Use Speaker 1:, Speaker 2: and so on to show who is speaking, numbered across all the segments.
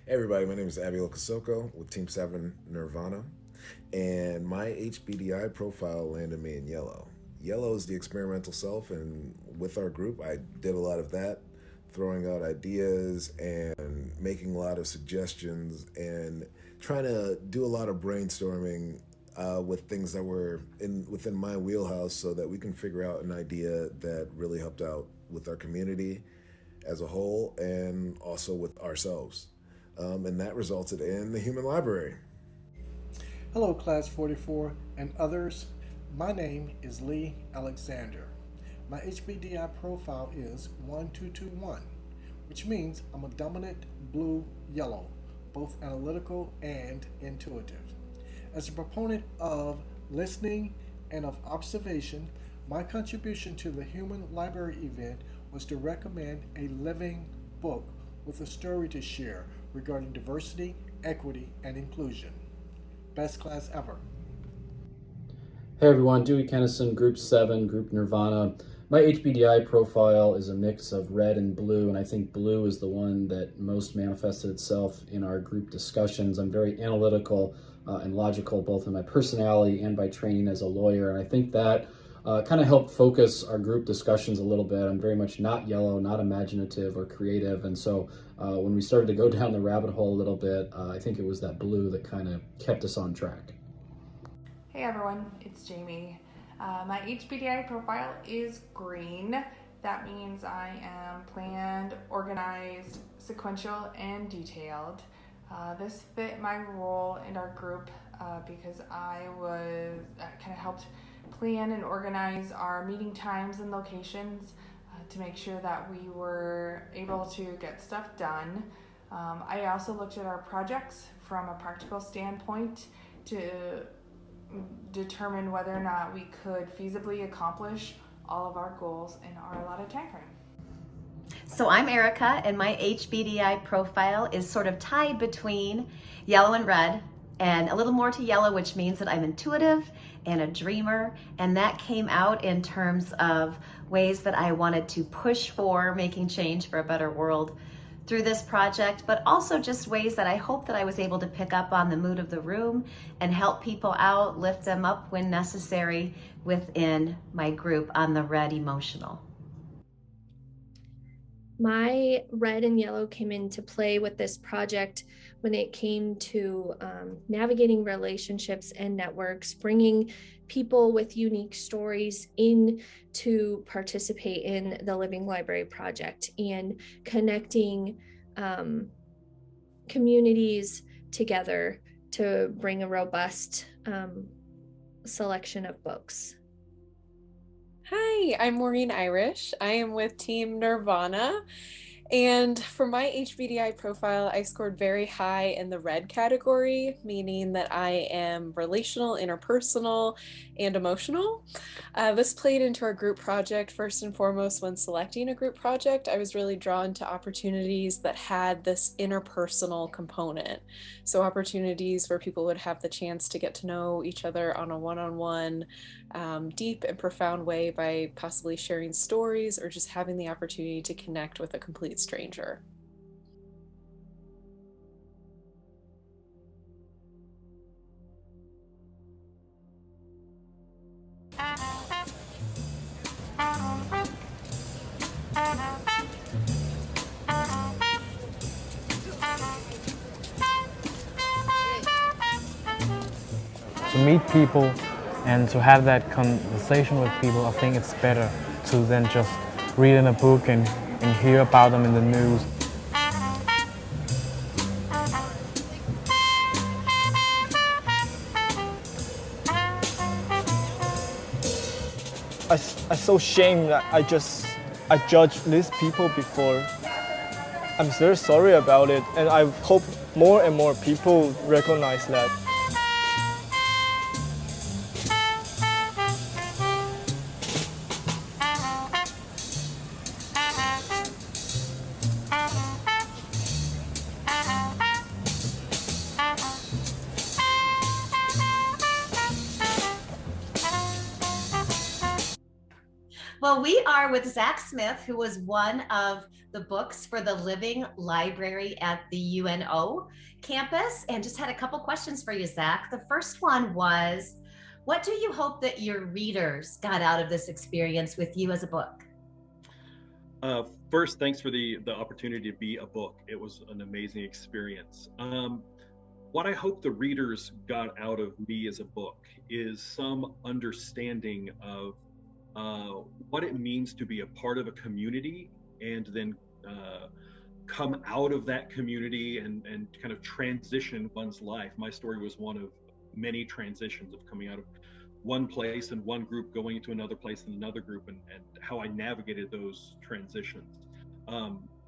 Speaker 1: Hey everybody, my name is Abiel Kasoko with Team 7 Nirvana, and my HBDI profile landed me in yellow. Yellow is the experimental self, and with our group, I did a lot of that, throwing out ideas and making a lot of suggestions and trying to do a lot of brainstorming with things that were within my wheelhouse so that we can figure out an idea that really helped out with our community as a whole and also with ourselves. And that resulted in the human library.
Speaker 2: Hello, Class 44 and others. My name is Lee Alexander. My HBDI profile is 1221, which means I'm a dominant blue yellow, both analytical and intuitive. As a proponent of listening and of observation, my contribution to the Human Library event was to recommend a living book with a story to share regarding diversity, equity, and inclusion. Best class ever.
Speaker 3: Hey everyone, Dewey Kennison, Group 7, Group Nirvana. My HBDI profile is a mix of red and blue, and I think blue is the one that most manifested itself in our group discussions. I'm very analytical and logical, both in my personality and by training as a lawyer, and I think that kind of helped focus our group discussions a little bit. I'm very much not yellow, not imaginative or creative, and so when we started to go down the rabbit hole a little bit, I think it was that blue that kind of kept us on track.
Speaker 4: Hey everyone, it's Jamie. My HBDI profile is green. That means I am planned, organized, sequential, and detailed. This fit my role in our group because I kind of helped plan and organize our meeting times and locations to make sure that we were able to get stuff done. I also looked at our projects from a practical standpoint to determine whether or not we could feasibly accomplish all of our goals in our allotted time frame.
Speaker 5: So I'm Erica, and my HBDI profile is sort of tied between yellow and red, and a little more to yellow, which means that I'm intuitive and a dreamer, and that came out in terms of ways that I wanted to push for making change for a better world through this project, but also just ways that I hope that I was able to pick up on the mood of the room and help people out, lift them up when necessary within my group on the red emotional.
Speaker 6: My red and yellow came into play with this project when it came to navigating relationships and networks, bringing people with unique stories in to participate in the Living Library Project and connecting communities together to bring a robust selection of books.
Speaker 7: Hi, I'm Maureen Irish. I am with Team Nirvana. And for my HBDI profile, I scored very high in the red category, meaning that I am relational, interpersonal, and emotional. This played into our group project. First and foremost, when selecting a group project, I was really drawn to opportunities that had this interpersonal component. So opportunities where people would have the chance to get to know each other on a one-on-one, deep and profound way by possibly sharing stories or just having the opportunity to connect with a complete stranger.
Speaker 8: To meet people and to have that conversation with people, I think it's better to than just read in a book and hear about them in the news.
Speaker 9: I so shame that I judge these people before. I'm very sorry about it, and I hope more and more people recognize that.
Speaker 5: Well, we are with Zach Smith, who was one of the books for the Living Library at the UNO campus, and just had a couple questions for you, Zach. The first one was, what do you hope that your readers got out of this experience with you as a book?
Speaker 10: First, thanks for the opportunity to be a book. It was an amazing experience. What I hope the readers got out of me as a book is some understanding of what it means to be a part of a community, and then come out of that community and kind of transition one's life. My story was one of many transitions of coming out of one place and one group going into another place and another group, and how I navigated those transitions.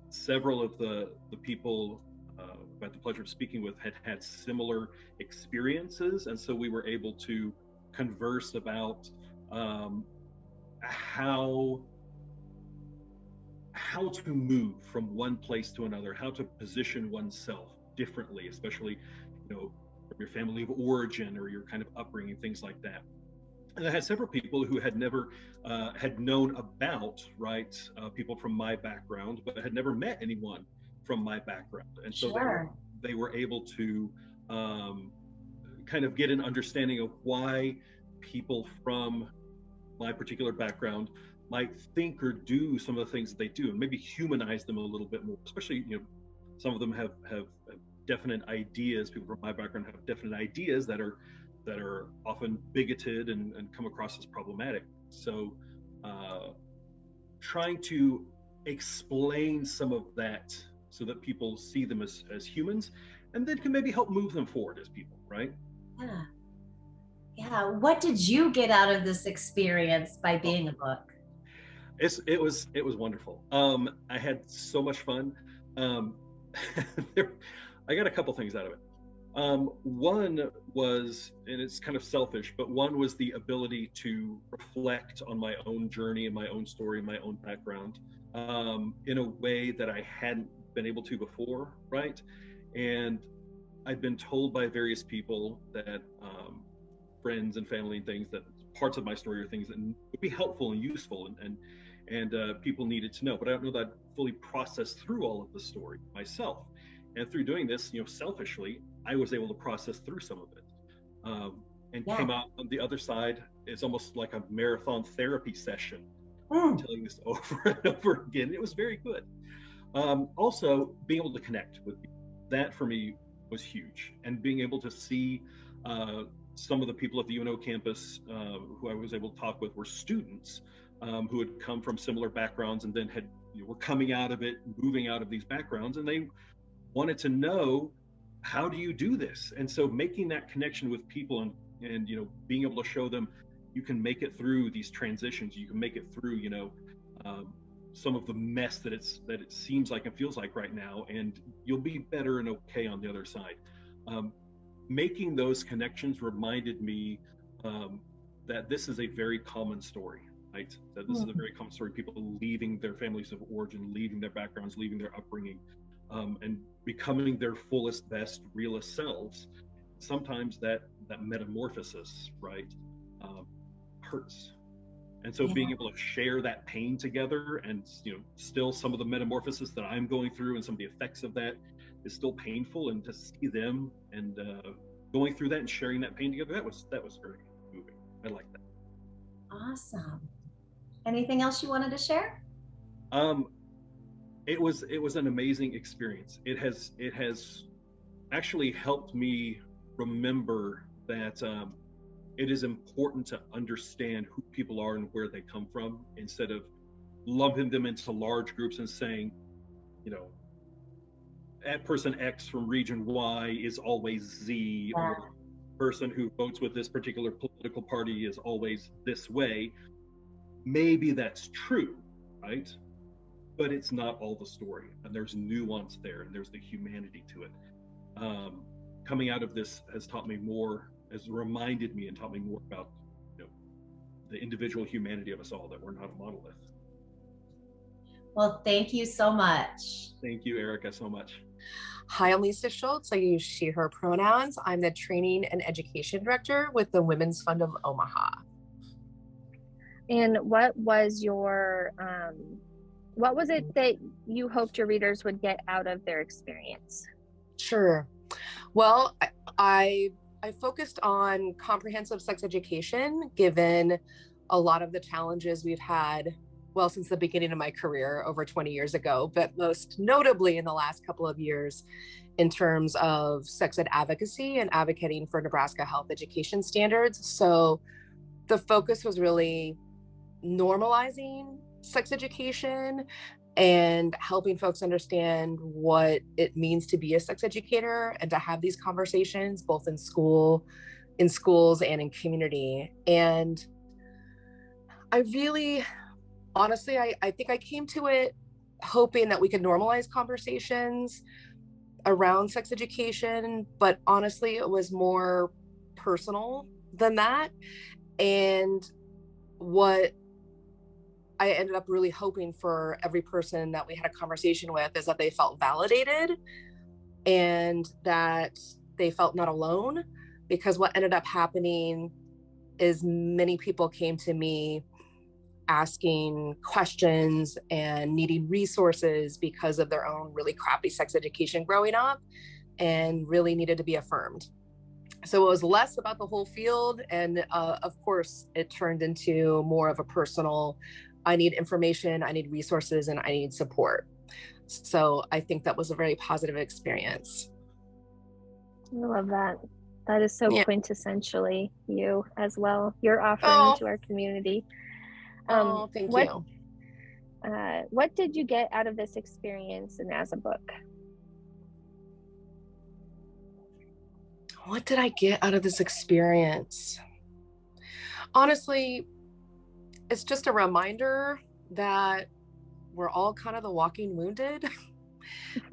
Speaker 10: Several of the people I had the pleasure of speaking with had similar experiences, and so we were able to converse about how to move from one place to another, how to position oneself differently, especially, from your family of origin or your kind of upbringing, things like that. And I had several people who had never had known about, people from my background, but had never met anyone from my background. And so they were able to kind of get an understanding of why people from my particular background might think or do some of the things that they do, and maybe humanize them a little bit more. Especially, some of them have definite ideas. People from my background have definite ideas that are often bigoted and come across as problematic. So trying to explain some of that so that people see them as humans, and then can maybe help move them forward as people, right?
Speaker 5: Yeah. What did you get out of this experience by being a book?
Speaker 10: It was wonderful. I had so much fun. I got a couple things out of it. One was, and it's kind of selfish, but one was the ability to reflect on my own journey and my own story, my own background, in a way that I hadn't been able to before, right? And I've been told by various people that, friends and family and things, that parts of my story are things that would be helpful and useful and people needed to know, but I don't know that I fully processed through all of the story myself. And through doing this, selfishly, I was able to process through some of it, and came out on the other side. It's almost like a marathon therapy session, telling this over and over again. It was very good. Also, being able to connect with people, that for me was huge, and being able to see some of the people at the UNO campus who I was able to talk with were students who had come from similar backgrounds, and then were coming out of it, moving out of these backgrounds, and they wanted to know, how do you do this? And so making that connection with people and being able to show them you can make it through these transitions, you can make it through some of the mess that it seems like and feels like right now, and you'll be better and okay on the other side. Making those connections reminded me that this is a very common story, right? That this is a very common story. People leaving their families of origin, leaving their backgrounds, leaving their upbringing, and becoming their fullest, best, realest selves. Sometimes that metamorphosis, right, hurts. And so being able to share that pain together, and still some of the metamorphosis that I'm going through and some of the effects of that is still painful, and to see them and going through that and sharing that pain together, that was very moving. I like that.
Speaker 5: Awesome. Anything else you wanted to share?
Speaker 10: It was an amazing experience. It has actually helped me remember that it is important to understand who people are and where they come from, instead of lumping them into large groups and saying, that person X from region Y is always Z, or person who votes with this particular political party is always this way. Maybe that's true, right? But it's not all the story, and there's nuance there, and there's the humanity to it. Coming out of this has reminded me and taught me more about the individual humanity of us all, that we're not a monolith.
Speaker 5: Well, thank you so much.
Speaker 10: Thank you, Erica, so much.
Speaker 11: Hi, I'm Lisa Schultz. I use she, her pronouns. I'm the Training and Education Director with the Women's Fund of Omaha.
Speaker 6: And what was your
Speaker 12: what was it that you hoped your readers would get out of their experience?
Speaker 11: Sure. Well, I focused on comprehensive sex education, given a lot of the challenges we've had, well, since the beginning of my career over 20 years ago, but most notably in the last couple of years in terms of sex ed advocacy and advocating for Nebraska health education standards. So the focus was really normalizing sex education and helping folks understand what it means to be a sex educator and to have these conversations both in schools and in community. And I really, honestly, I think I came to it hoping that we could normalize conversations around sex education, but honestly, it was more personal than that. And what I ended up really hoping for every person that we had a conversation with is that they felt validated and that they felt not alone, because what ended up happening is many people came to me asking questions and needing resources because of their own really crappy sex education growing up and really needed to be affirmed. So it was less about the whole field. And of course, it turned into more of a personal, I need information, I need resources, and I need support. So I think that was a very positive experience.
Speaker 12: I love that. That is so quintessentially you as well. You're offering to our community.
Speaker 11: Thank you.
Speaker 12: What did you get out of this experience and as a book?
Speaker 11: What did I get out of this experience? Honestly, it's just a reminder that we're all kind of the walking wounded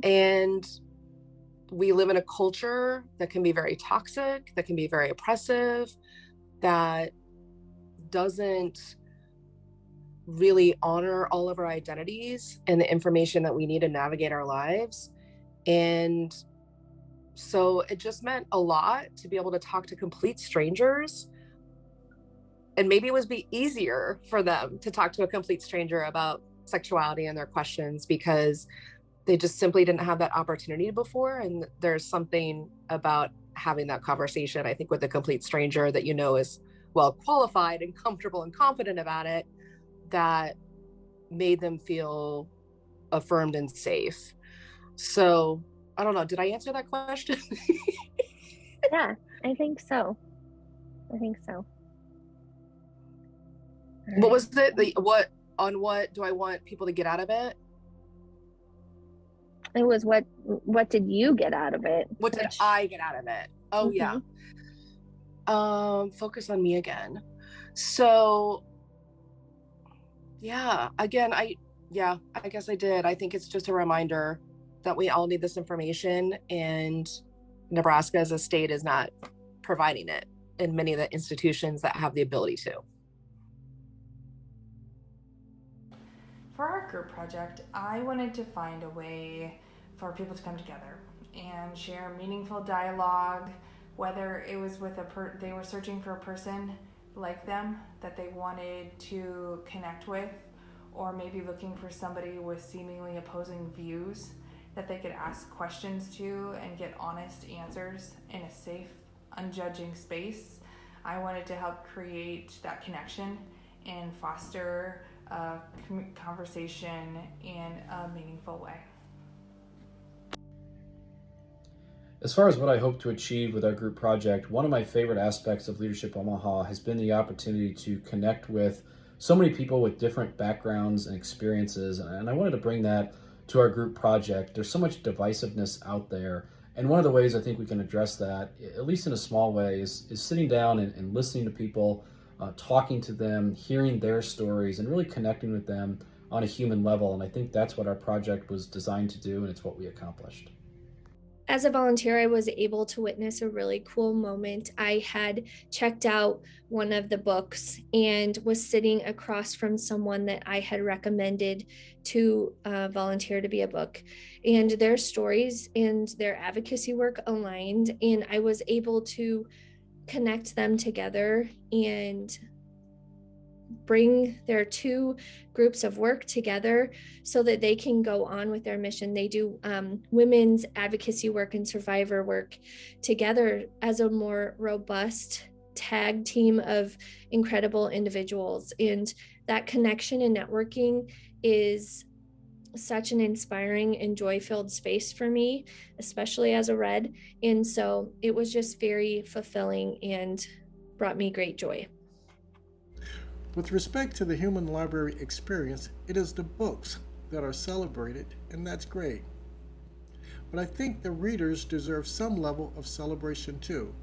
Speaker 11: and we live in a culture that can be very toxic, that can be very oppressive, that doesn't really honor all of our identities and the information that we need to navigate our lives. And so it just meant a lot to be able to talk to complete strangers. And maybe it would be easier for them to talk to a complete stranger about sexuality and their questions because they just simply didn't have that opportunity before. And there's something about having that conversation, I think, with a complete stranger that you know is well qualified and comfortable and confident about it, that made them feel affirmed and safe. So I don't know, did I answer that question?
Speaker 12: Yeah, I think so.
Speaker 11: What was it? What do I want people to get out of it?
Speaker 12: It was what did you get out of it?
Speaker 11: What did I get out of it? Oh, yeah. Focus on me again. So yeah, again, I guess I did. I think it's just a reminder that we all need this information, and Nebraska as a state is not providing it in many of the institutions that have the ability to.
Speaker 4: For our group project, I wanted to find a way for people to come together and share meaningful dialogue, whether it was with they were searching for a person like them that they wanted to connect with, or maybe looking for somebody with seemingly opposing views that they could ask questions to and get honest answers in a safe, unjudging space. I wanted to help create that connection and foster a conversation in a meaningful way.
Speaker 3: As far as what I hope to achieve with our group project, one of my favorite aspects of Leadership Omaha has been the opportunity to connect with so many people with different backgrounds and experiences, and I wanted to bring that to our group project. There's so much divisiveness out there, and one of the ways I think we can address that, at least in a small way, is sitting down and listening to people, talking to them, hearing their stories, and really connecting with them on a human level. And I think that's what our project was designed to do, and it's what we accomplished.
Speaker 6: As a volunteer, I was able to witness a really cool moment. I had checked out one of the books and was sitting across from someone that I had recommended to volunteer to be a book. And their stories and their advocacy work aligned, and I was able to connect them together and bring their two groups of work together so that they can go on with their mission. They do women's advocacy work and survivor work together as a more robust tag team of incredible individuals. And that connection and networking is such an inspiring and joy-filled space for me, especially as a Red. And so it was just very fulfilling and brought me great joy.
Speaker 2: With respect to the human library experience, it is the books that are celebrated, and that's great. But I think the readers deserve some level of celebration too.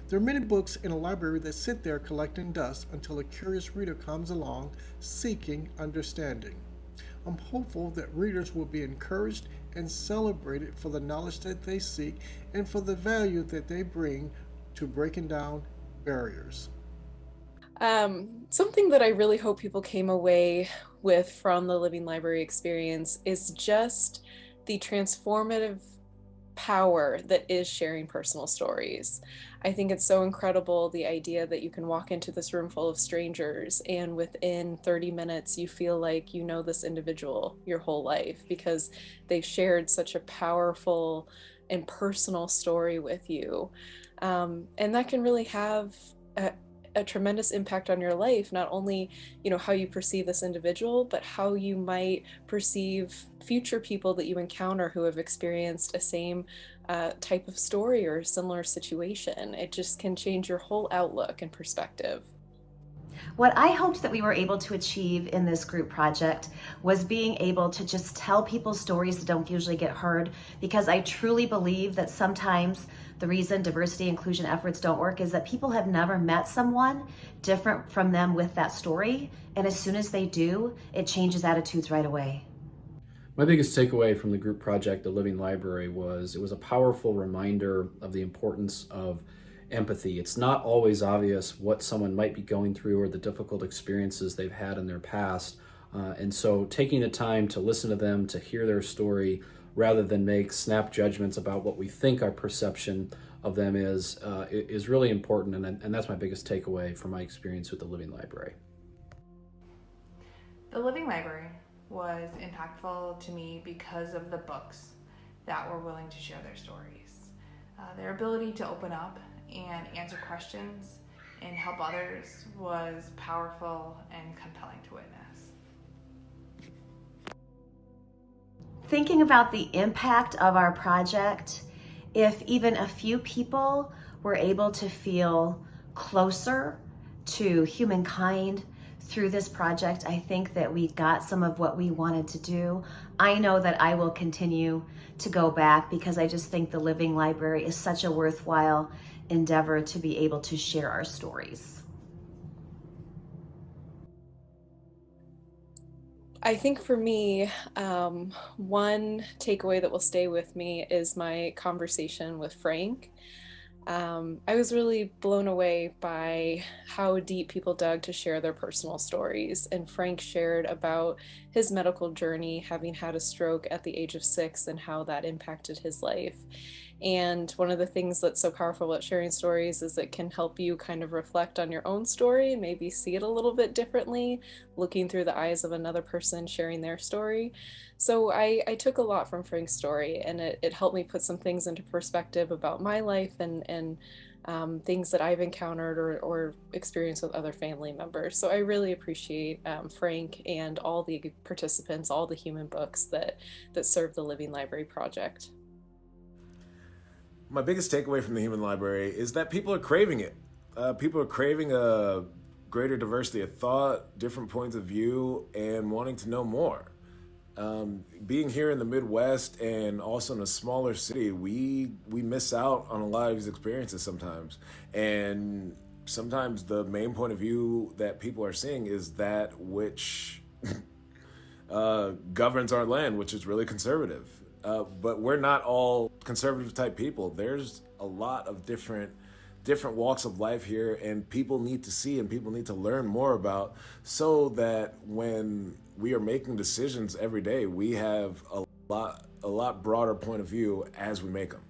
Speaker 2: There are many books in a library that sit there collecting dust until a curious reader comes along seeking understanding. I'm hopeful that readers will be encouraged and celebrated for the knowledge that they seek and for the value that they bring to breaking down barriers.
Speaker 7: Something that I really hope people came away with from the Living Library experience is just the transformative power that is sharing personal stories. I think it's so incredible, the idea that you can walk into this room full of strangers and within 30 minutes you feel like you know this individual your whole life because they've shared such a powerful and personal story with you. And that can really have a tremendous impact on your life, not only how you perceive this individual, but how you might perceive future people that you encounter who have experienced a same type of story or similar situation. It just can change your whole outlook and perspective.
Speaker 5: What I hoped that we were able to achieve in this group project was being able to just tell people stories that don't usually get heard, because I truly believe that sometimes the reason diversity inclusion efforts don't work is that people have never met someone different from them with that story, and as soon as they do, it changes attitudes right away.
Speaker 3: My biggest takeaway from the group project, The Living Library, was it was a powerful reminder of the importance of empathy. It's not always obvious what someone might be going through or the difficult experiences they've had in their past. And so taking the time to listen to them, to hear their story, rather than make snap judgments about what we think our perception of them is really important. And that's my biggest takeaway from my experience with the Living Library.
Speaker 4: The Living Library was impactful to me because of the books that were willing to share their stories. Their ability to open up and answer questions and help others was powerful and compelling to witness.
Speaker 5: Thinking about the impact of our project, if even a few people were able to feel closer to humankind through this project, I think that we got some of what we wanted to do. I know that I will continue to go back because I just think the Living Library is such a worthwhile endeavor to be able to share our stories.
Speaker 7: I think for me, one takeaway that will stay with me is my conversation with Frank. I was really blown away by how deep people dug to share their personal stories. And Frank shared about his medical journey, having had a stroke at the age of 6 and how that impacted his life. And one of the things that's so powerful about sharing stories is it can help you kind of reflect on your own story, maybe see it a little bit differently, looking through the eyes of another person sharing their story. So I took a lot from Frank's story, and it helped me put some things into perspective about my life and things that I've encountered or experienced with other family members. So I really appreciate Frank and all the participants, all the human books that serve the Living Library project.
Speaker 1: My biggest takeaway from the Human Library is that people are craving it. People are craving a greater diversity of thought, different points of view, and wanting to know more. Being here in the Midwest and also in a smaller city, we miss out on a lot of these experiences sometimes. And sometimes the main point of view that people are seeing is that which governs our land, which is really conservative. But we're not all conservative type people. There's a lot of different walks of life here, and people need to see and people need to learn more about, so that when we are making decisions every day, we have a lot broader point of view as we make them.